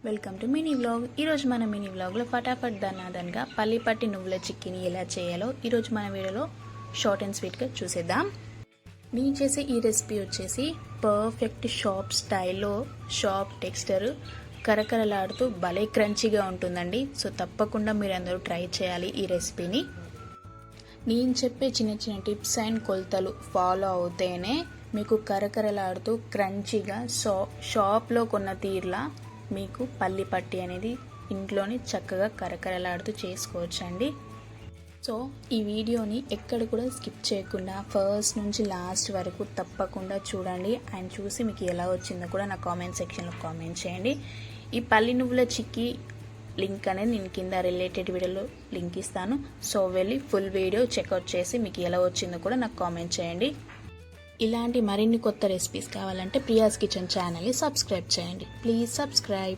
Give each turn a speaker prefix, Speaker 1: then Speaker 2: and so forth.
Speaker 1: Welcome to mini vlog. ఈరోజు మన mini వ్లాగ్లో ఫటాఫట్ దనాదన్గా పల్లి పట్టి నువ్వుల చిక్కీని ఎలా చేయాలో ఈరోజు మన వీడియోలో షార్ట్ అండ్ స్వీట్గా చూసేద్దాం. నేను చేసే ఈ రెసిపీ వచ్చేసి పర్ఫెక్ట్ షాప్ స్టైల్లో షాప్ టెక్స్చర్ కరకరలాడుతూ భలే క్రంచీగా ఉంటుందండి. సో తప్పకుండా మీరు అందరూ ట్రై చేయాలి ఈ రెసిపీని. నేను చెప్పే చిన్న చిన్న టిప్స్ అండ్ కొలతలు ఫాలో అవుతేనే మీకు కరకరలాడుతూ క్రంచీగా షాప్లో కొన్న తీరులా మీకు పల్లి పట్టి అనేది ఇంట్లోనే చక్కగా కరకరలాడుతూ చేసుకోవచ్చండి. సో ఈ వీడియోని ఎక్కడ కూడా స్కిప్ చేయకుండా ఫస్ట్ నుంచి లాస్ట్ వరకు తప్పకుండా చూడండి. అండ్ చూసి మీకు ఎలా వచ్చిందో కూడా నా కామెంట్ సెక్షన్లో కామెంట్ చేయండి. ఈ పల్లి నువ్వుల చిక్కీ లింక్ అనేది నేను కింద రిలేటెడ్ వీడియోలో లింక్ ఇస్తాను. సో వెళ్ళి ఫుల్ వీడియో చెక్అవుట్ చేసి మీకు ఎలా వచ్చిందో కూడా నాకు కామెంట్ చేయండి. ఇలాంటి మరిన్ని కొత్త రెసిపీస్ కావాలంటే ప్రియాస్ కిచెన్ ఛానల్ని సబ్స్క్రైబ్ చేయండి. Please subscribe.